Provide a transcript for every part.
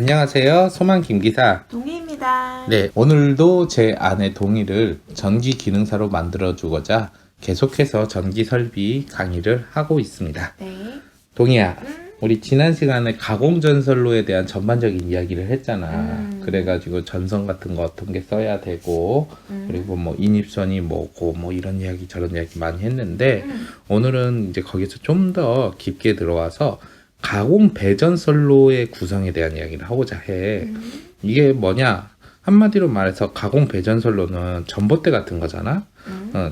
안녕하세요. 소만 김기사. 동희입니다. 네, 오늘도 제 아내 동희를 전기 기능사로 만들어 주고자 계속해서 전기 설비 강의를 하고 있습니다. 네. 동희야, 우리 지난 시간에 가공전선로에 대한 전반적인 이야기를 했잖아. 그래가지고 전선 같은 거 어떤 게 써야 되고, 그리고 뭐 인입선이 뭐고, 뭐 이런 이야기 저런 이야기 많이 했는데, 오늘은 이제 거기서 좀 더 깊게 들어와서 가공 배전선로의 구성에 대한 이야기를 하고자 해. 이게 뭐냐? 한마디로 말해서 가공 배전선로는 전봇대 같은 거잖아.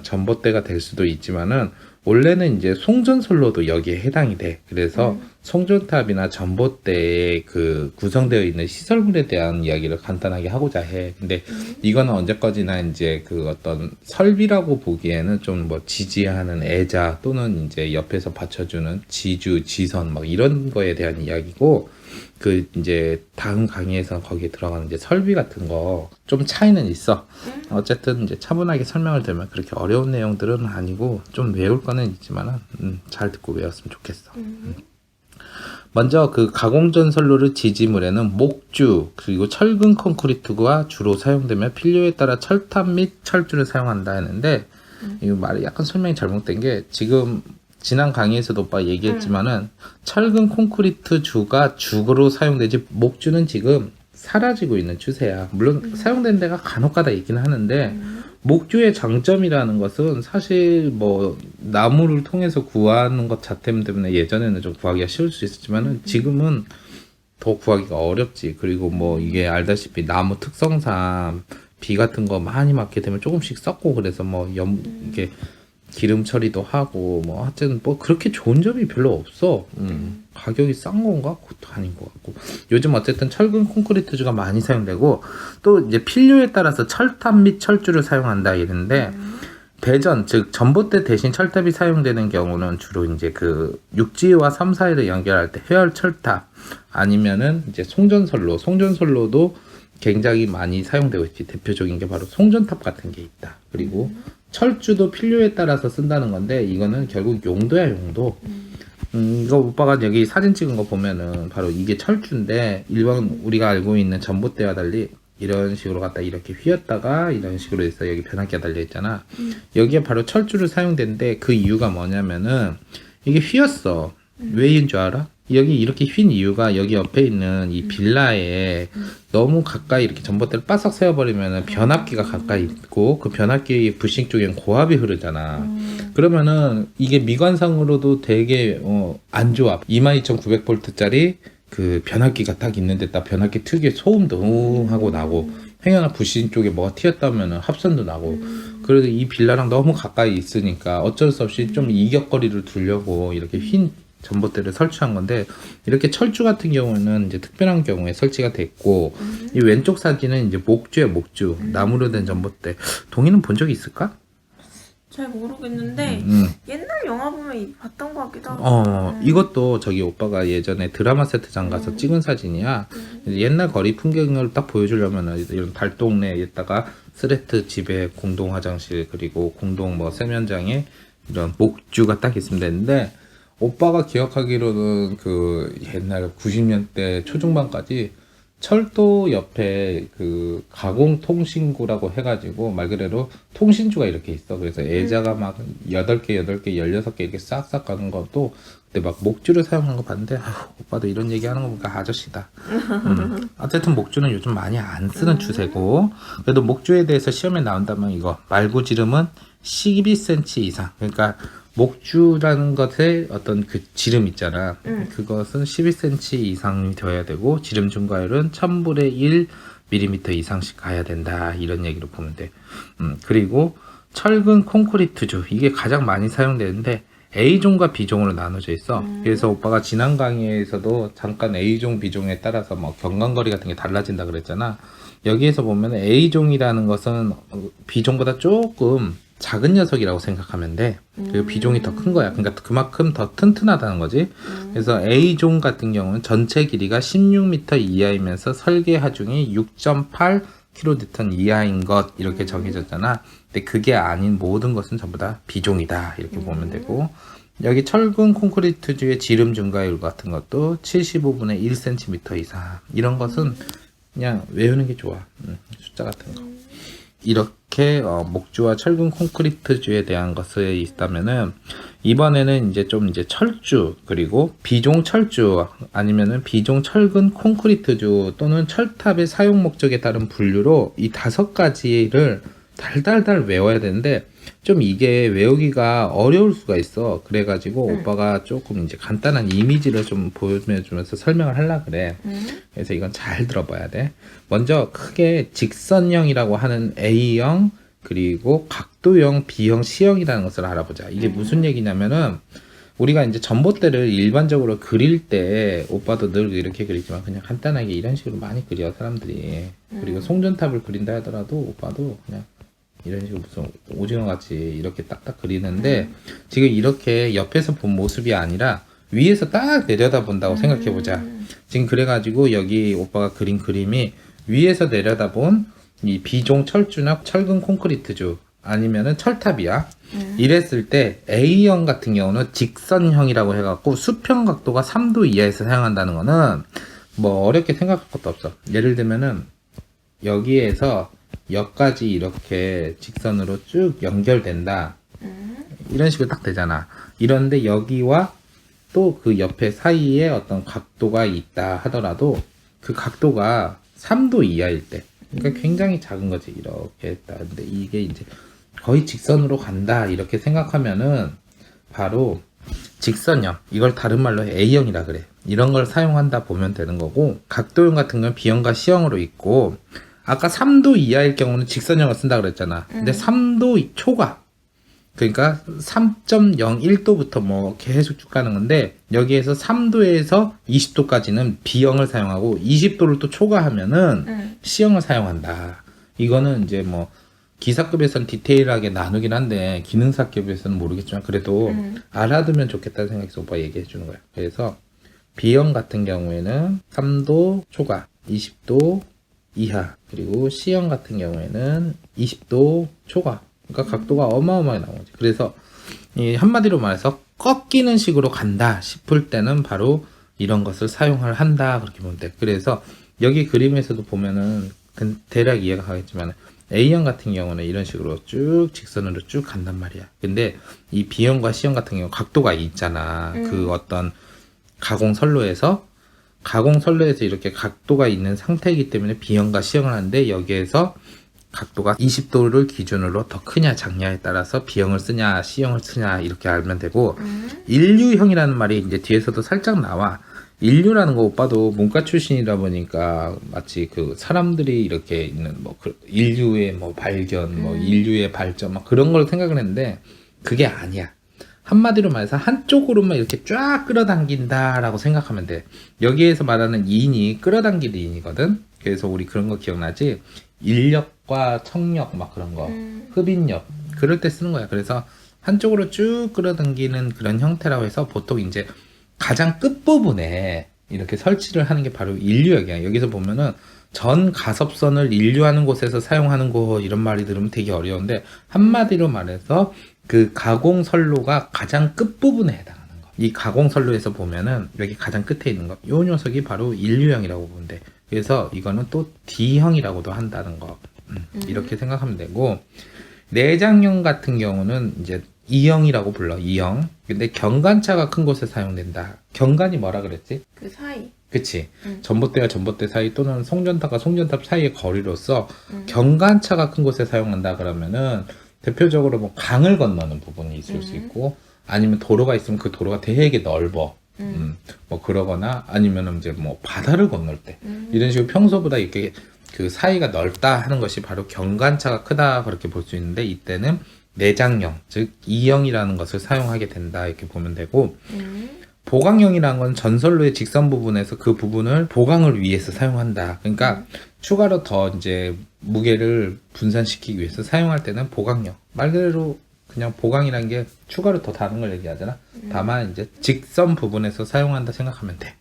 전봇대가 될 수도 있지만은 원래는 이제 송전선로도 여기에 해당이 돼. 그래서 송전탑이나 전봇대에 그 구성되어 있는 시설물에 대한 이야기를 간단하게 하고자 해. 근데 이거는 언제까지나 이제 그 어떤 설비라고 보기에는 좀 뭐 지지하는 애자 또는 이제 옆에서 받쳐주는 지주, 지선 막 이런 거에 대한 이야기고, 그 이제 다음 강의에서 거기에 들어가는 이제 설비 같은 거 좀 차이는 있어. 어쨌든 이제 차분하게 설명을 드리면 그렇게 어려운 내용들은 아니고 좀 외울 거는 있지만은 잘 듣고 외웠으면 좋겠어. 먼저 그 가공전선로를 지지물에는 목주 그리고 철근 콘크리트가 주로 사용되며 필요에 따라 철탑 및 철주를 사용한다 했는데, 이 말이 약간 설명이 잘못된 게, 지금 지난 강의에서도 오빠 얘기했지만은 철근 콘크리트 주가 주로 사용되지 목주는 지금 사라지고 있는 추세야. 물론 사용되는 데가 간혹가다 있긴 하는데, 목주의 장점이라는 것은 사실 뭐 나무를 통해서 구하는 것 자체 때문에 예전에는 좀 구하기가 쉬울 수 있었지만은 지금은 더 구하기가 어렵지. 그리고 뭐 이게 알다시피 나무 특성상 비 같은 거 많이 맞게 되면 조금씩 썩고, 그래서 뭐 이게 기름 처리도 하고 뭐 하여튼 뭐 그렇게 좋은 점이 별로 없어. 가격이 싼 건가? 그것도 아닌 것 같고. 요즘 어쨌든 철근 콘크리트주가 많이 사용되고, 또 이제 필요에 따라서 철탑 및 철주를 사용한다 이랬는데, 배전 즉 전봇대 대신 철탑이 사용되는 경우는 주로 이제 그 육지와 섬 사이를 연결할 때 해열 철탑, 아니면은 이제 송전선로도 굉장히 많이 사용되고 있지. 대표적인 게 바로 송전탑 같은 게 있다. 그리고 철주도 필요에 따라서 쓴다는 건데, 이거는 결국 용도야, 용도. 이거 오빠가 여기 사진 찍은 거 보면은 바로 이게 철주인데, 일반 우리가 알고 있는 전봇대와 달리 이런 식으로 갖다 이렇게 휘었다가 이런 식으로 해서 여기 변압기가 달려 있잖아. 여기에 바로 철주를 사용되는데, 그 이유가 뭐냐면은 이게 휘었어. 왜인 줄 알아? 여기 이렇게 휜 이유가, 여기 옆에 있는 이 빌라에 너무 가까이 이렇게 전봇대를 바싹 세워버리면은 변압기가 가까이 있고, 그 변압기 부식 쪽엔 고압이 흐르잖아. 그러면은 이게 미관상으로도 되게 안 좋아. 22,900V짜리 그 변압기가 딱 있는데 딱 변압기 특유의 소음도 하고 나고, 행여나 부신 쪽에 뭐가 튀었다면은 합선도 나고. 그래도 이 빌라랑 너무 가까이 있으니까 어쩔 수 없이 좀 이격거리를 두려고 이렇게 휜 전봇대를 설치한 건데, 이렇게 철주 같은 경우는 이제 특별한 경우에 설치가 됐고, 이 왼쪽 사진은 이제 목주야, 목주. 나무로 된 전봇대. 동의는 본 적이 있을까? 잘 모르겠는데 옛날 영화 보면 봤던 것 같기도 하고. 이것도 저기 오빠가 예전에 드라마 세트장 가서 찍은 사진이야. 옛날 거리 풍경을 딱 보여주려면 이런 달동네에다가 스레트 집에 공동 화장실, 그리고 공동 뭐 세면장에 이런 목주가 딱 있으면 되는데, 오빠가 기억하기로는 그 옛날 90년대 초중반까지 철도 옆에 그 가공통신구라고 해가지고 말 그대로 통신주가 이렇게 있어. 그래서 애자가 막 8개, 16개 이렇게 싹싹 가는 것도 그때 막 목주를 사용한 거 봤는데, 오빠도 이런 얘기 하는 거 보니까 아저씨다. 어쨌든 목주는 요즘 많이 안 쓰는 추세고, 그래도 목주에 대해서 시험에 나온다면 이거 말구지름은 12cm 이상. 그러니까 목주라는 것의 어떤 그 지름 있잖아. 그것은 12cm 이상이 되어야 되고, 지름 증가율은 1000분의 1mm 이상씩 가야 된다. 이런 얘기로 보면 돼. 그리고 철근 콘크리트주, 이게 가장 많이 사용되는데 A종과 B종으로 나눠져 있어. 그래서 오빠가 지난 강의에서도 잠깐 A종, B종에 따라서 뭐 경관거리 같은 게 달라진다 그랬잖아. 여기에서 보면 A종이라는 것은 B종보다 조금 작은 녀석이라고 생각하면 돼. 그리고 B종이 더 큰 거야. 그러니까 그만큼 더 튼튼하다는 거지. 그래서 A종 같은 경우는 전체 길이가 16m 이하이면서 설계 하중이 6.8kN 이하인 것, 이렇게 정해졌잖아. 근데 그게 아닌 모든 것은 전부 다 B종이다, 이렇게 보면 되고, 여기 철근 콘크리트주의 지름 증가율 같은 것도 75분의 1cm 이상. 이런 것은 그냥 외우는 게 좋아. 숫자 같은 거. 이렇게 목주와 철근 콘크리트주에 대한 것이 있다면은 이번에는 이제 좀 이제 철주 그리고 비종 철주 아니면은 비종 철근 콘크리트주 또는 철탑의 사용 목적에 따른 분류로 이 5가지를 달달달 외워야 되는데 좀 이게 외우기가 어려울 수가 있어. 그래가지고 오빠가 조금 이제 간단한 이미지를 좀 보여주면서 설명을 하려고 그래. 그래서 이건 잘 들어봐야 돼. 먼저 크게 직선형이라고 하는 A형 그리고 각도형, B형, C형이라는 것을 알아보자. 이게 무슨 얘기냐면은 우리가 이제 전봇대를 일반적으로 그릴 때 오빠도 늘 이렇게 그리지만 그냥 간단하게 이런 식으로 많이 그려 사람들이. 그리고 송전탑을 그린다 하더라도 오빠도 그냥 이런 식으로 무슨 오징어 같이 이렇게 딱딱 그리는데 지금 이렇게 옆에서 본 모습이 아니라 위에서 딱 내려다 본다고 생각해 보자. 지금 그래가지고 여기 오빠가 그린 그림이 위에서 내려다 본 이 비종 철주나 철근 콘크리트주 아니면은 철탑이야. 이랬을 때 A형 같은 경우는 직선형이라고 해갖고 수평 각도가 3도 이하에서 사용한다는 거는 뭐 어렵게 생각할 것도 없어. 예를 들면은 여기에서 여기까지 이렇게 직선으로 쭉 연결된다. 이런 식으로 딱 되잖아. 이런데 여기와 또 그 옆에 사이에 어떤 각도가 있다 하더라도 그 각도가 3도 이하일 때. 그러니까 굉장히 작은 거지. 이렇게 했다. 근데 이게 이제 거의 직선으로 간다. 이렇게 생각하면은 바로 직선형. 이걸 다른 말로 A형이라 그래. 이런 걸 사용한다 보면 되는 거고 각도형 같은 건 B형과 C형으로 있고 아까 3도 이하일 경우는 직선형을 쓴다 그랬잖아. 근데 3도 초과 그러니까 3.01도부터 뭐 계속 쭉 가는 건데 여기에서 3도에서 20도까지는 B형을 사용하고 20도를 또 초과하면은 C형을 사용한다. 이거는 이제 뭐 기사급에서는 디테일하게 나누긴 한데 기능사급에서는 모르겠지만 그래도 알아두면 좋겠다는 생각에서 오빠 얘기해 주는 거야. 그래서 B형 같은 경우에는 3도 초과 20도 이하 그리고 C형 같은 경우에는 20도 초과 그러니까 각도가 어마어마하게 나오는 거지. 그래서 이 한마디로 말해서 꺾이는 식으로 간다 싶을 때는 바로 이런 것을 사용을 한다 그렇게 보면 돼. 그래서 여기 그림에서도 보면은 대략 이해가 가겠지만 A형 같은 경우는 이런 식으로 쭉 직선으로 쭉 간단 말이야. 근데 이 B형과 C형 같은 경우 각도가 있잖아. 그 어떤 가공선로에서 이렇게 각도가 있는 상태이기 때문에 B형과 C형을 하는데 여기에서 각도가 20도를 기준으로 더 크냐 작냐에 따라서 B형을 쓰냐 C형을 쓰냐 이렇게 알면 되고 인류형이라는 말이 이제 뒤에서도 살짝 나와. 인류라는 거 오빠도 문과 출신이다 보니까 마치 그 사람들이 이렇게 있는 뭐 인류의 뭐 발견 뭐 인류의 발전 막 그런 걸 생각을 했는데 그게 아니야. 한마디로 말해서 한쪽으로만 이렇게 쫙 끌어당긴다라고 생각하면 돼. 여기에서 말하는 인이 끌어당기는 인이거든. 그래서 우리 그런 거 기억나지? 인력과 청력 막 그런 거 흡인력 그럴 때 쓰는 거야. 그래서 한쪽으로 쭉 끌어당기는 그런 형태라고 해서 보통 이제 가장 끝부분에 이렇게 설치를 하는 게 바로 인류역이야. 여기서 보면은 전 가섭선을 인류하는 곳에서 사용하는 거 이런 말이 들으면 되게 어려운데 한마디로 말해서 그 가공선로가 가장 끝부분에 해당하는 거. 이 가공선로에서 보면은 여기 가장 끝에 있는 거. 요 녀석이 바로 인류형이라고 보면 돼. 그래서 이거는 또 D형이라고도 한다는 거. 이렇게 생각하면 되고 내장형 같은 경우는 이제 E형이라고 불러. E형. 근데 경관차가 큰 곳에 사용된다. 경관이 뭐라 그랬지? 그 사이. 그치. 전봇대와 전봇대 사이 또는 송전탑과 송전탑 사이의 거리로서 경관차가 큰 곳에 사용한다 그러면은 대표적으로 뭐 강을 건너는 부분이 있을 수 있고 아니면 도로가 있으면 그 도로가 되게 넓어. 뭐 그러거나 아니면은 이제 뭐 바다를 건널 때 이런 식으로 평소보다 이렇게 그 사이가 넓다 하는 것이 바로 경관차가 크다 그렇게 볼 수 있는데 이때는 내장형 즉 E형이라는 것을 사용하게 된다 이렇게 보면 되고 보강형이라는 건 전선로의 직선 부분에서 그 부분을 보강을 위해서 사용한다. 그러니까 추가로 더 이제 무게를 분산시키기 위해서 사용할 때는 보강형 말 그대로 그냥 보강이라는 게 추가로 더 다른 걸 얘기하잖아. 다만 이제 직선 부분에서 사용한다 생각하면 돼.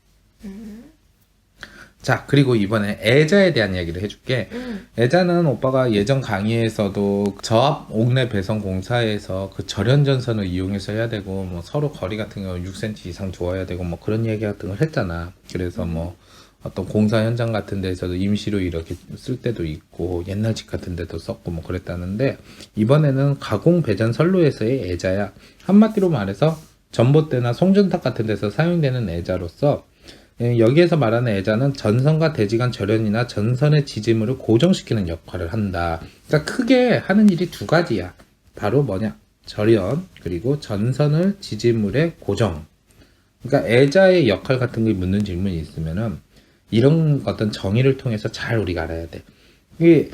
자, 그리고 이번에 애자에 대한 이야기를 해줄게. 애자는 오빠가 예전 강의에서도 저압 옥내 배선 공사에서 그 절연 전선을 이용해서 해야 되고, 뭐 서로 거리 같은 경우 6cm 이상 두어야 되고, 뭐 그런 얘기 같은 걸 했잖아. 그래서 뭐 어떤 공사 현장 같은 데서도 임시로 이렇게 쓸 때도 있고, 옛날 집 같은 데도 썼고, 뭐 그랬다는데, 이번에는 가공 배전 선로에서의 애자야. 한마디로 말해서 전봇대나 송전탑 같은 데서 사용되는 애자로서, 여기에서 말하는 애자는 전선과 대지간 절연이나 전선의 지지물을 고정시키는 역할을 한다. 그러니까 크게 하는 일이 두 가지야. 바로 뭐냐? 절연, 그리고 전선을 지지물에 고정. 그러니까 애자의 역할 같은 걸 묻는 질문이 있으면은 이런 어떤 정의를 통해서 잘 우리가 알아야 돼. 이게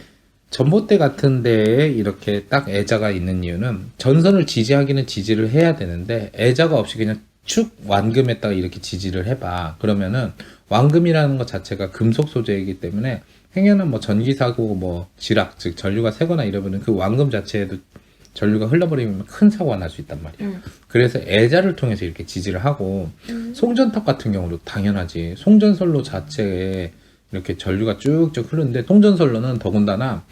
전봇대 같은 데에 이렇게 딱 애자가 있는 이유는 전선을 지지하기는 지지를 해야 되는데 애자가 없이 그냥 축 완금에다가 이렇게 지지를 해봐. 그러면은 완금이라는 것 자체가 금속 소재이기 때문에 행여나 뭐 전기 사고 뭐 지락 즉 전류가 새거나 이러면은 그 완금 자체에도 전류가 흘러버리면 큰 사고가 날 수 있단 말이야. 그래서 애자를 통해서 이렇게 지지를 하고 송전탑 같은 경우도 당연하지. 송전선로 자체에 이렇게 전류가 쭉쭉 흐르는데 송전선로는 더군다나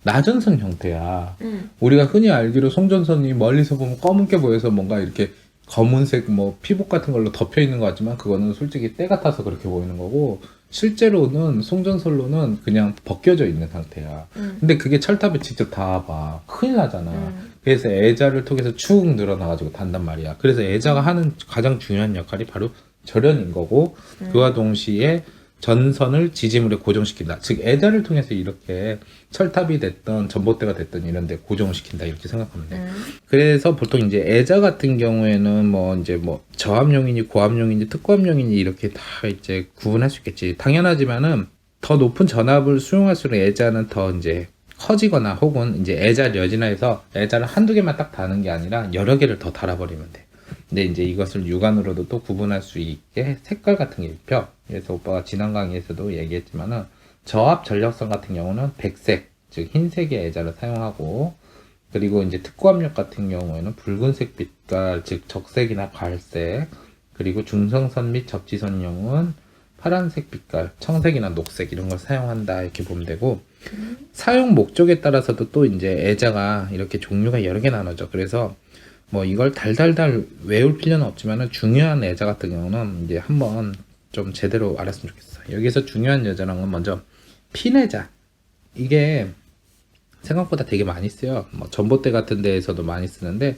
나전선 형태야. 우리가 흔히 알기로 송전선이 멀리서 보면 검은게 보여서 뭔가 이렇게 검은색 뭐 피복 같은 걸로 덮여 있는 것 같지만 그거는 솔직히 때 같아서 그렇게 보이는 거고 실제로는 송전선로는 그냥 벗겨져 있는 상태야. 근데 그게 철탑에 직접 닿아봐. 큰일 나잖아. 그래서 애자를 통해서 축 늘어나가지고 단단 말이야. 그래서 애자가 하는 가장 중요한 역할이 바로 절연인 거고 그와 동시에 전선을 지지물에 고정시킨다. 즉 애자를 통해서 이렇게 철탑이 됐던 전봇대가 됐던 이런 데 고정을 시킨다 이렇게 생각하면 돼. 그래서 보통 이제 애자 같은 경우에는 뭐 이제 뭐 저압용이니 고압용이니 특고압용이니 이렇게 다 이제 구분할 수 있겠지. 당연하지만은 더 높은 전압을 수용할수록 애자는 더 이제 커지거나 혹은 이제 애자 려진화해서 애자를 한두 개만 딱 다는 게 아니라 여러 개를 더 달아버리면 돼. 근데 이제 이것을 육안으로도 또 구분할 수 있게 색깔 같은 게 입혀. 그래서 오빠가 지난 강의에서도 얘기했지만은 저압 전력선 같은 경우는 백색, 즉 흰색의 애자를 사용하고 그리고 이제 특고압력 같은 경우에는 붉은색 빛깔, 즉 적색이나 갈색 그리고 중성선 및 접지선용은 파란색 빛깔, 청색이나 녹색 이런 걸 사용한다 이렇게 보면 되고 사용 목적에 따라서도 또 이제 애자가 이렇게 종류가 여러 개 나눠져. 그래서 뭐 이걸 달달달 외울 필요는 없지만은 중요한 애자 같은 경우는 이제 한번 좀 제대로 알았으면 좋겠어. 여기서 중요한 애자라는 건 먼저 핀애자. 이게 생각보다 되게 많이 쓰여. 뭐 전봇대 같은 데에서도 많이 쓰는데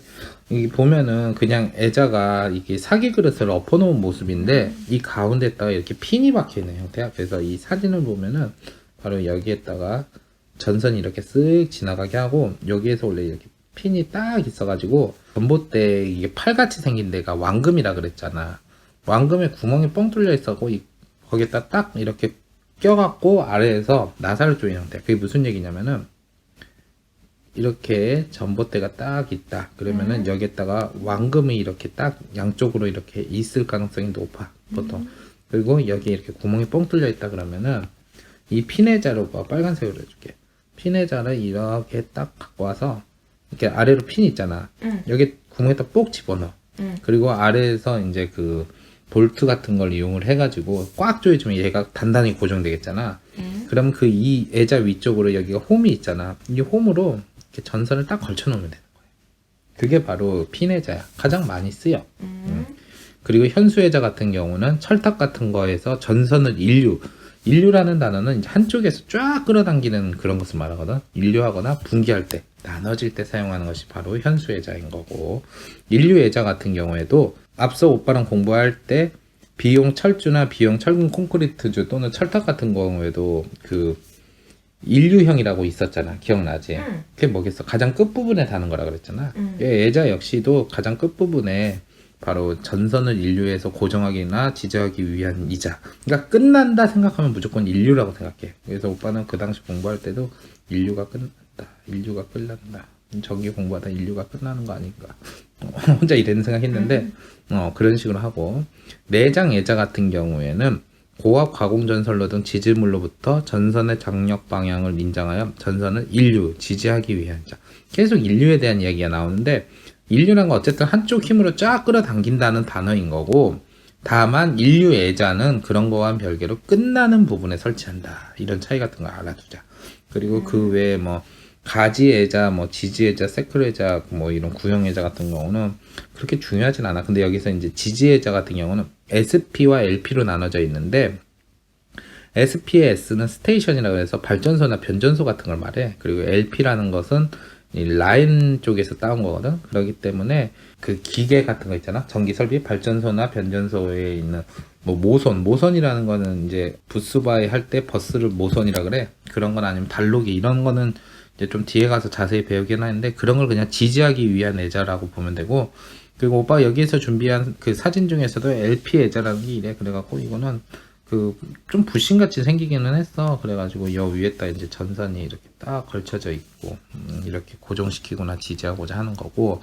여기 보면은 그냥 애자가 이게 사기 그릇을 엎어놓은 모습인데 이 가운데다가 이렇게 핀이 박혀 있는 형태야. 그래서 이 사진을 보면은 바로 여기에다가 전선이 이렇게 쓱 지나가게 하고 여기에서 원래 이렇게 핀이 딱 있어가지고 전봇대 이게 팔같이 생긴 데가 완금이라 그랬잖아. 완금에 구멍이 뻥 뚫려 있었고 거기에다 딱 이렇게 껴갖고 아래에서 나사를 조이는 형태. 그게 무슨 얘기냐면은 이렇게 전봇대가 딱 있다. 그러면은 여기에다가 완금이 이렇게 딱 양쪽으로 이렇게 있을 가능성이 높아 보통. 그리고 여기 이렇게 구멍이 뻥 뚫려 있다 그러면은 이 핀의자로 빨간색으로 해줄게. 핀의자를 이렇게 딱 갖고 와서 이렇게 아래로 핀이 있잖아. 여기 구멍에다 뽁 집어넣어. 그리고 아래에서 이제 그 볼트 같은 걸 이용을 해가지고 꽉 조여주면 얘가 단단히 고정되겠잖아. 그럼 그 이 애자 위쪽으로 여기가 홈이 있잖아. 이 홈으로 이렇게 전선을 딱 걸쳐놓으면 되는 거야. 그게 바로 핀애자야. 가장 많이 쓰여. 그리고 현수애자 같은 경우는 철탑 같은 거에서 전선을 인류라는 단어는 이제 한쪽에서 쫙 끌어당기는 그런 것을 말하거든. 인류하거나 분기할 때, 나눠질 때 사용하는 것이 바로 현수애자인 거고, 인류애자 같은 경우에도 앞서 오빠랑 공부할 때 비용 철주나 비용 철근 콘크리트주 또는 철탑 같은 경우에도 그 인류형이라고 있었잖아. 기억나지? 그게 뭐겠어? 가장 끝부분에 다는 거라 그랬잖아. 애자 역시도 가장 끝부분에 바로 전선을 인류에서 고정하기나 지지하기 위한 이자. 그러니까 끝난다 생각하면 무조건 인류라고 생각해. 그래서 오빠는 그 당시 공부할 때도 인류가 끝난다. 인류가 끝난다. 전기 공부하다 인류가 끝나는 거 아닌가. 혼자 이런 생각했는데 그런 식으로 하고 내장 애자 같은 경우에는 고압 가공 전선로 등 지지물로부터 전선의 장력 방향을 인정하여 전선을 인류, 지지하기 위한 자. 계속 인류에 대한 이야기가 나오는데 인류란 건 어쨌든 한쪽 힘으로 쫙 끌어당긴다는 단어인 거고 다만 인류애자는 그런 거와는 별개로 끝나는 부분에 설치한다. 이런 차이 같은 거 알아두자. 그리고 그 외에 뭐 가지애자, 뭐 지지애자, 새클애자, 뭐 이런 구형애자 같은 경우는 그렇게 중요하진 않아. 근데 여기서 이제 지지애자 같은 경우는 SP와 LP로 나눠져 있는데 SP의 S는 스테이션이라고 해서 발전소나 변전소 같은 걸 말해. 그리고 LP라는 것은 이 라인 쪽에서 따온 거거든. 그렇기 때문에 그 기계 같은 거 있잖아. 전기 설비, 발전소나 변전소에 있는 뭐 모선이라는 거는 이제 부스바이 할 때 버스를 모선이라 그래. 그런 건 아니면 달로기 이런 거는 이제 좀 뒤에 가서 자세히 배우긴 하는데 그런 걸 그냥 지지하기 위한 애자라고 보면 되고. 그리고 오빠 여기에서 준비한 그 사진 중에서도 LP 애자라는 게 이래. 그래갖고 이거는 그 좀 부심같이 생기기는 했어. 그래가지고 여 위에다 이제 전선이 이렇게 딱 걸쳐져 있고 이렇게 고정시키거나 지지하고자 하는 거고.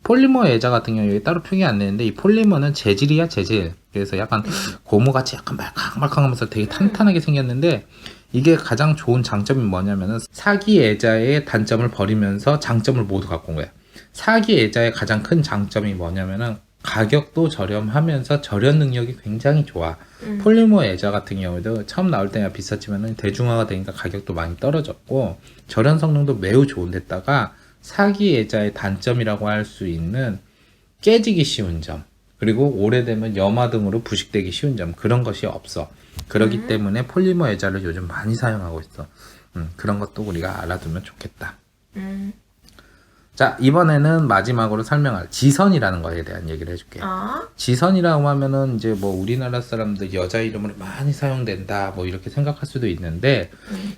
폴리머 애자 같은 경우 여기 따로 표기 안 내는데 이 폴리머는 재질이야 재질. 그래서 약간 고무같이 약간 말캉말캉하면서 되게 탄탄하게 생겼는데 이게 가장 좋은 장점이 뭐냐면은 사기 애자의 단점을 버리면서 장점을 모두 갖고 온 거야. 사기 애자의 가장 큰 장점이 뭐냐면은 가격도 저렴하면서 절연 능력이 굉장히 좋아. 폴리머 애자 같은 경우도 처음 나올 때가 비쌌지만은 대중화가 되니까 가격도 많이 떨어졌고 절연 성능도 매우 좋은 데다가 사기 애자의 단점이라고 할 수 있는 깨지기 쉬운 점 그리고 오래되면 염화 등으로 부식되기 쉬운 점 그런 것이 없어. 그렇기 때문에 폴리머 애자를 요즘 많이 사용하고 있어. 그런 것도 우리가 알아두면 좋겠다. 자, 이번에는 마지막으로 설명할 지선이라는 거에 대한 얘기를 해줄게. 지선이라고 하면은 이제 뭐 우리나라 사람들 여자 이름으로 많이 사용된다 뭐 이렇게 생각할 수도 있는데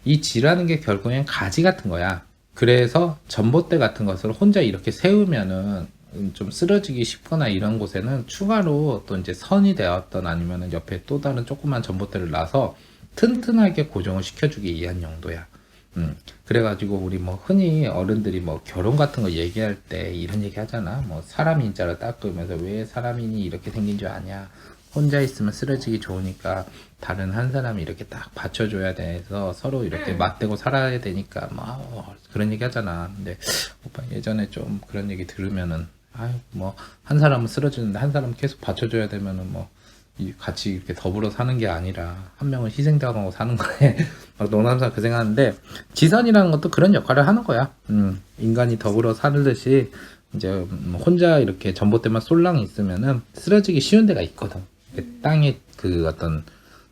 이 지라는 게 결국엔 가지 같은 거야. 그래서 전봇대 같은 것을 혼자 이렇게 세우면은 좀 쓰러지기 쉽거나 이런 곳에는 추가로 또 이제 선이 되었던 아니면은 옆에 또 다른 조그만 전봇대를 놔서 튼튼하게 고정을 시켜주기 위한 용도야. 그래가지고 우리 뭐 흔히 어른들이 뭐 결혼 같은 거 얘기할 때 이런 얘기 하잖아. 뭐 사람 인자를 닦으면서 왜 사람이니 이렇게 생긴 줄 아냐. 혼자 있으면 쓰러지기 좋으니까 다른 한 사람이 이렇게 딱 받쳐줘야 돼서 서로 이렇게 맞대고 살아야 되니까 뭐 그런 얘기 하잖아. 근데 오빠 예전에 좀 그런 얘기 들으면은 아유 뭐 한 사람은 쓰러지는데 한 사람은 계속 받쳐줘야 되면은 뭐 같이 이렇게 더불어 사는 게 아니라 한 명은 희생당하고 사는 거에 막 농담삼아 그 생각하는데 지선이라는 것도 그런 역할을 하는 거야. 인간이 더불어 살듯이 이제 혼자 이렇게 전봇대만 쏠랑 있으면은 쓰러지기 쉬운 데가 있거든. 땅의 그 어떤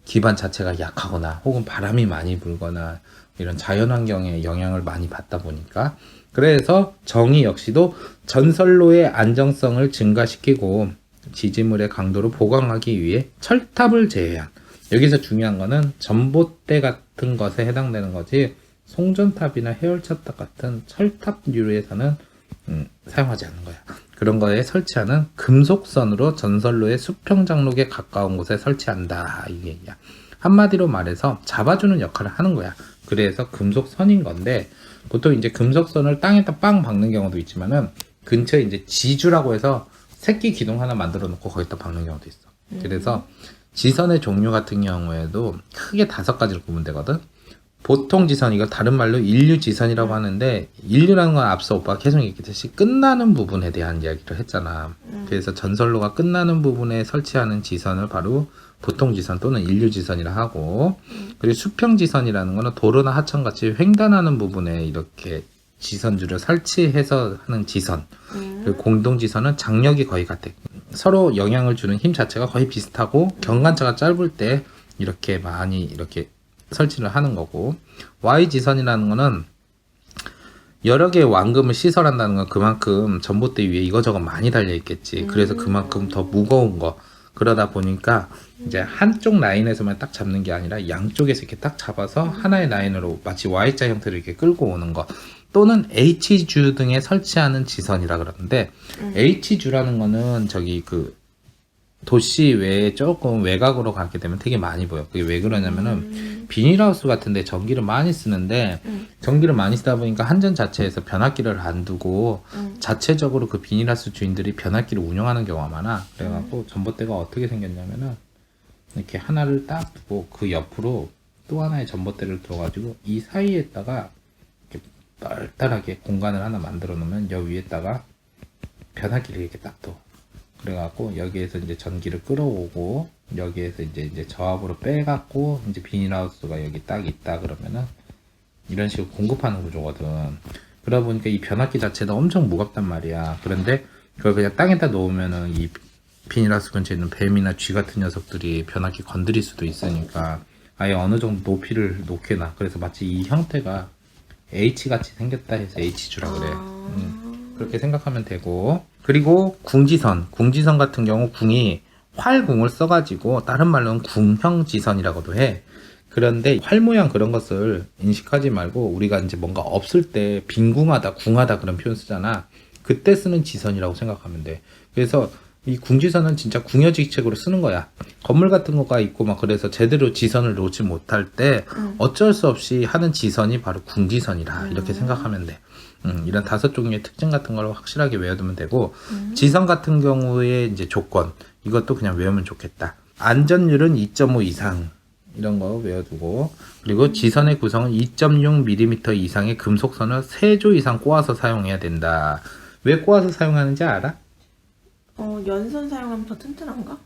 기반 자체가 약하거나 혹은 바람이 많이 불거나 이런 자연환경에 영향을 많이 받다 보니까 그래서 정의 역시도 전선로의 안정성을 증가시키고 지지물의 강도를 보강하기 위해 철탑을 제외한 여기서 중요한 거는 전봇대 같은 것에 해당되는 거지 송전탑이나 해열차탑 같은 철탑류에서는 사용하지 않는 거야. 그런 거에 설치하는 금속선으로 전선로의 수평장록에 가까운 곳에 설치한다 이 얘기야. 한마디로 말해서 잡아주는 역할을 하는 거야. 그래서 금속선인 건데 보통 이제 금속선을 땅에다 빵 박는 경우도 있지만은 근처에 이제 지주라고 해서 새끼 기둥 하나 만들어 놓고 거기다 박는 경우도 있어. 그래서 지선의 종류 같은 경우에도 크게 5가지로 구분 되거든. 보통 지선, 이거 다른 말로 인류 지선이라고 하는데 인류라는 건 앞서 오빠가 계속 얘기했듯이 끝나는 부분에 대한 이야기를 했잖아. 그래서 전선로가 끝나는 부분에 설치하는 지선을 바로 보통 지선 또는 인류 지선이라 하고 그리고 수평 지선이라는 거는 도로나 하천같이 횡단하는 부분에 이렇게 지선줄을 설치해서 하는 지선. 그리고 공동 지선은 장력이 거의 같아. 서로 영향을 주는 힘 자체가 거의 비슷하고 경관차가 짧을 때 이렇게 많이 이렇게 설치를 하는 거고 Y 지선이라는 거는 여러 개의 완금을 시설한다는 건 그만큼 전봇대 위에 이거저거 많이 달려 있겠지. 그래서 그만큼 더 무거운 거. 그러다 보니까 이제 한쪽 라인에서만 딱 잡는 게 아니라 양쪽에서 이렇게 딱 잡아서 하나의 라인으로 마치 Y자 형태로 이렇게 끌고 오는 거. 또는 H주 등에 설치하는 지선이라 그러는데 H주라는 거는 저기 그 도시 외에 조금 외곽으로 가게 되면 되게 많이 보여. 그게 왜 그러냐면은 비닐하우스 같은데 전기를 많이 쓰는데 전기를 많이 쓰다 보니까 한전 자체에서 변압기를 안 두고 자체적으로 그 비닐하우스 주인들이 변압기를 운영하는 경우가 많아. 그래갖고 전봇대가 어떻게 생겼냐면은 이렇게 하나를 딱 두고 그 옆으로 또 하나의 전봇대를 들어가지고 이 사이에다가 이렇게 널널하게 공간을 하나 만들어 놓으면 여 위에다가 변압기를 이렇게 딱 둬. 그래갖고 여기에서 이제 전기를 끌어오고 여기에서 이제 저압으로 빼갖고 이제 비닐하우스가 여기 딱 있다 그러면은 이런 식으로 공급하는 구조거든. 그러다 보니까 이 변압기 자체도 엄청 무겁단 말이야. 그런데 그걸 그냥 땅에다 놓으면은 이 비닐하우스 근처에 있는 뱀이나 쥐 같은 녀석들이 변압기 건드릴 수도 있으니까 아예 어느 정도 높이를 놓게나. 그래서 마치 이 형태가 H같이 생겼다 해서 H주라 그래. 그렇게 생각하면 되고. 그리고 궁지선 같은 경우 궁이 활궁을 써가지고 다른 말로는 궁형지선이라고도 해. 그런데 활 모양 그런 것을 인식하지 말고 우리가 이제 뭔가 없을 때 빈궁하다, 궁하다 그런 표현 쓰잖아. 그때 쓰는 지선이라고 생각하면 돼. 그래서 이 궁지선은 진짜 궁여지책으로 쓰는 거야. 건물 같은 거가 있고 막 그래서 제대로 지선을 놓지 못할 때 어쩔 수 없이 하는 지선이 바로 궁지선이라 이렇게 생각하면 돼. 이런 5종류의 특징 같은 걸 확실하게 외워두면 되고 지선 같은 경우에 이제 조건 이것도 그냥 외우면 좋겠다. 안전율은 2.5 이상 이런 거 외워두고 그리고 지선의 구성은 2.6mm 이상의 금속선을 3조 이상 꼬아서 사용해야 된다. 왜 꼬아서 사용하는지 알아? 연선 사용하면 더 튼튼한가?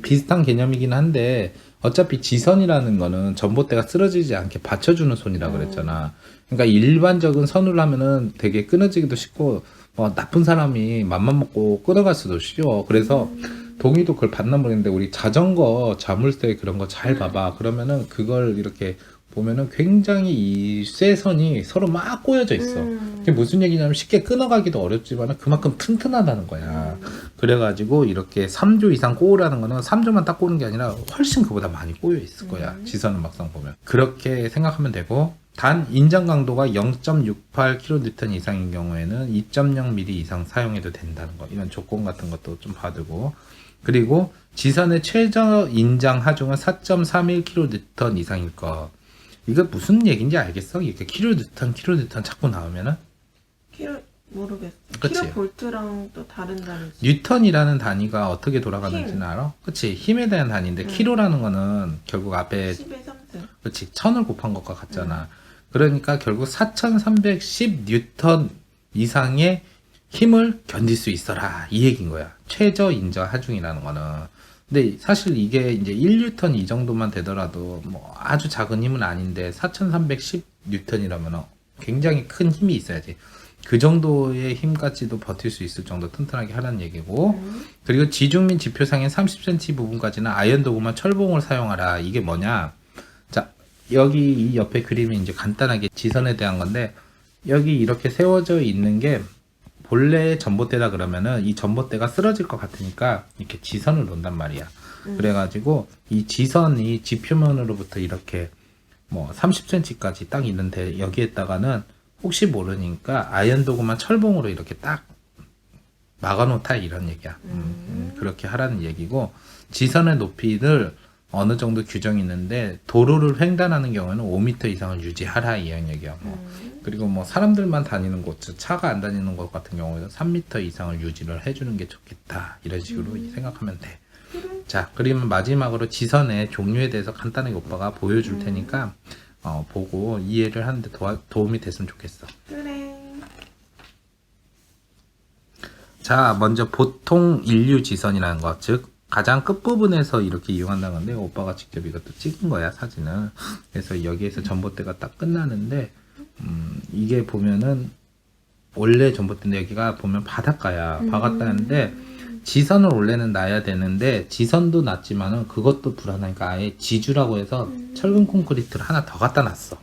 비슷한 개념이긴 한데 어차피 지선이라는 거는 전봇대가 쓰러지지 않게 받쳐주는 손이라 그랬잖아. 그러니까 일반적인 선으로 하면은 되게 끊어지기도 쉽고 나쁜 사람이 맘만 먹고 끊어갈 수도 쉬워. 그래서 동의도 그걸 봤나 모르겠는데 우리 자전거 자물쇠 그런 거 잘 봐봐. 그러면은 그걸 이렇게 보면은 굉장히 이 쇠선이 서로 막 꼬여져 있어. 그게 무슨 얘기냐면 쉽게 끊어가기도 어렵지만 그만큼 튼튼하다는 거야. 그래가지고 이렇게 3조 이상 꼬으라는 거는 3조만 딱 꼬는 게 아니라 훨씬 그보다 많이 꼬여 있을 거야. 지선은 막상 보면. 그렇게 생각하면 되고 단 인장 강도가 0.68kN 이상인 경우에는 2.0mm 이상 사용해도 된다는 거. 이런 조건 같은 것도 좀 봐두고 그리고 지선의 최저 인장 하중은 4.31kN 이상일 거. 이거 무슨 얘기인지 알겠어? 이렇게 킬로뉴턴 자꾸 나오면은? 모르겠어. 그치? 킬로볼트랑 또 다른 단위지. 뉴턴이라는 단위가 어떻게 돌아가는지는 알아? 그치? 힘에 대한 단위인데 킬로라는 거는 결국 앞에 10의 3승. 그치? 1000을 곱한 것과 같잖아. 그러니까 결국 4310 뉴턴 이상의 힘을 견딜 수 있어라 이 얘기인 거야. 최저 인정 하중이라는 거는. 근데 사실 이게 이제 1뉴턴 이 정도만 되더라도 뭐 아주 작은 힘은 아닌데 4310 뉴턴이라면 굉장히 큰 힘이 있어야지. 그 정도의 힘까지도 버틸 수 있을 정도 튼튼하게 하라는 얘기고 그리고 지중민 지표상의 30cm 부분까지는 아연 도구만 철봉을 사용하라. 이게 뭐냐? 자, 여기 이 옆에 그림이 이제 간단하게 지선에 대한 건데 여기 이렇게 세워져 있는 게 본래 전봇대다 그러면은 이 전봇대가 쓰러질 것 같으니까 이렇게 지선을 놓는단 말이야. 그래가지고 이 지선이 지표면으로부터 이렇게 뭐 30cm까지 딱 있는데 여기에다가는 혹시 모르니까 아연 도구만 철봉으로 이렇게 딱 막아놓다 이런 얘기야. 그렇게 하라는 얘기고 지선의 높이를 어느 정도 규정이 있는데 도로를 횡단하는 경우에는 5m 이상을 유지하라 이런 얘기야. 그리고 뭐 사람들만 다니는 곳, 차가 안 다니는 곳 같은 경우에는 3m 이상을 유지를 해주는 게 좋겠다. 이런 식으로 생각하면 돼. 자, 그러면 마지막으로 지선의 종류에 대해서 간단하게 오빠가 보여줄 테니까 보고 이해를 하는데 도움이 됐으면 좋겠어. 그래. 자, 먼저 보통 인류 지선이라는 것, 즉 가장 끝부분에서 이렇게 이용한다는 건데 오빠가 직접 이것도 찍은 거야, 사진을. 그래서 여기에서 전봇대가 딱 끝나는데 이게 보면은 원래 전봇대인데 여기가 보면 바닷가야. 바닷가인데 지선을 원래는 놔야 되는데 지선도 놨지만은 그것도 불안하니까 아예 지주라고 해서 철근 콘크리트를 하나 더 갖다 놨어.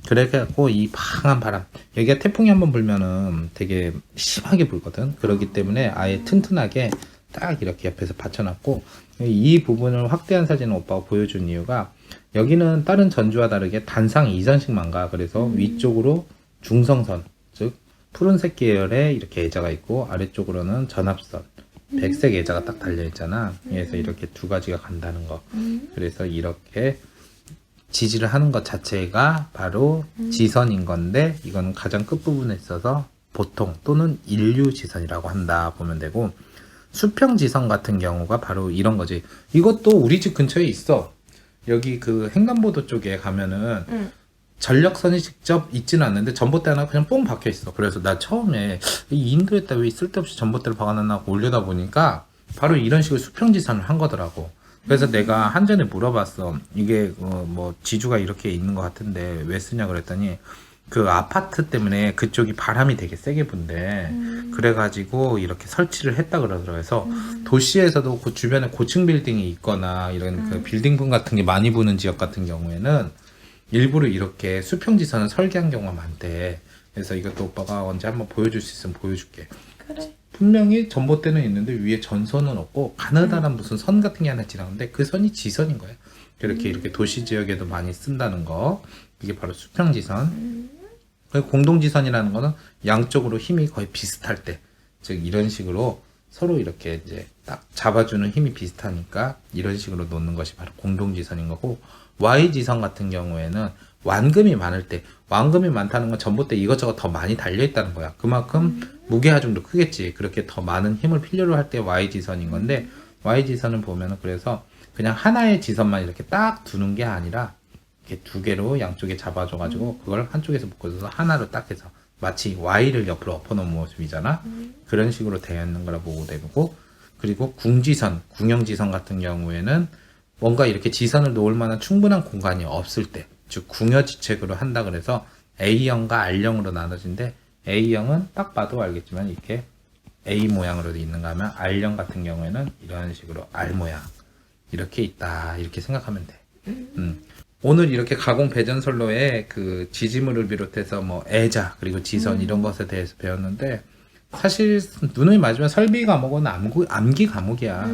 그래갖고 이 방한 바람, 여기가 태풍이 한번 불면은 되게 심하게 불거든. 그렇기 때문에 아예 튼튼하게 딱 이렇게 옆에서 받쳐놨고 이 부분을 확대한 사진을 오빠가 보여준 이유가 여기는 다른 전주와 다르게 단상 2선씩만 가. 그래서 위쪽으로 중성선, 즉 푸른색 계열의 이렇게 예자가 있고 아래쪽으로는 전압선, 백색 예자가 딱 달려있잖아. 그래서 이렇게 두 가지가 간다는 거. 그래서 이렇게 지지를 하는 것 자체가 바로 지선인 건데 이거는 가장 끝부분에 있어서 보통 또는 인류 지선이라고 한다 보면 되고 수평 지선 같은 경우가 바로 이런 거지. 이것도 우리 집 근처에 있어. 여기 그 횡단보도 쪽에 가면은 전력선이 직접 있지는 않는데 전봇대 하나 그냥 뽕 박혀 있어. 그래서 나 처음에 이 인도에다 왜 쓸데없이 전봇대를 박아놨나 하고 올려다 보니까 바로 이런 식으로 수평지선을 한 거더라고. 그래서 내가 한전에 물어봤어. 이게 뭐 지주가 이렇게 있는 것 같은데 왜 쓰냐 그랬더니 그 아파트 때문에 그쪽이 바람이 되게 세게 분대. 그래가지고 이렇게 설치를 했다 그러더라고요. 그래서 도시에서도 그 주변에 고층 빌딩이 있거나 이런 그 빌딩분 같은 게 많이 부는 지역 같은 경우에는 일부러 이렇게 수평지선을 설계한 경우가 많대. 그래서 이것도 오빠가 언제 한번 보여줄 수 있으면 보여줄게. 그래. 분명히 전봇대는 있는데 위에 전선은 없고 가느다란 무슨 선 같은 게 하나 지나가는데 그 선이 지선인 거예요. 이렇게 도시 지역에도 많이 쓴다는 거. 이게 바로 수평지선. 그리고 공동지선이라는 거는 양쪽으로 힘이 거의 비슷할 때, 즉 이런 식으로 서로 이렇게 이제 딱 잡아주는 힘이 비슷하니까 이런 식으로 놓는 것이 바로 공동지선인 거고, Y지선 같은 경우에는 완금이 많을 때, 완금이 많다는 건 전봇대 이것저것 더 많이 달려있다는 거야. 그만큼 무게하중도 크겠지. 그렇게 더 많은 힘을 필요로 할 때 Y지선인 건데, Y지선을 보면은 그래서 그냥 하나의 지선만 이렇게 딱 두는 게 아니라 이렇게 두 개로 양쪽에 잡아줘가지고 그걸 한쪽에서 묶어줘서 하나로 딱 해서 마치 Y를 옆으로 엎어놓은 모습이잖아. 그런 식으로 되어 있는 거라 보고 되고, 그리고 궁지선, 궁형지선 같은 경우에는 뭔가 이렇게 지선을 놓을 만한 충분한 공간이 없을 때, 즉 궁여지책으로 한다 그래서 A형과 R형으로 나눠진데, A형은 딱 봐도 알겠지만 이렇게 A 모양으로 있는가 하면 R형 같은 경우에는 이런 식으로 R 모양 이렇게 있다, 이렇게 생각하면 돼. 오늘 이렇게 가공 배전선로의 그 지지물을 비롯해서 뭐 애자 그리고 지선 이런 것에 대해서 배웠는데, 사실 눈을 맞으면 설비 과목은 암기 과목이야.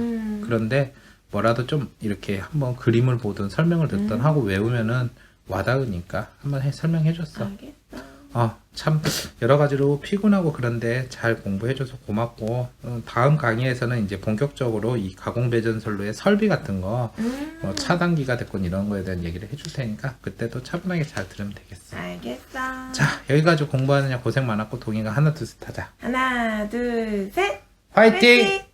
그런데 뭐라도 좀 이렇게 한번 그림을 보든 설명을 듣든 하고 외우면은 와닿으니까 한번 설명해줬어. 알겠어. 참 여러 가지로 피곤하고 그런데 잘 공부해줘서 고맙고, 다음 강의에서는 이제 본격적으로 이 가공 배전선로의 설비 같은 거, 뭐 차단기가 됐건 이런 거에 대한 얘기를 해줄 테니까 그때도 차분하게 잘 들으면 되겠어. 알겠어. 자, 여기까지 공부하느냐 고생 많았고 동이가 하나 둘 셋 하자. 하나, 둘, 셋. 화이팅!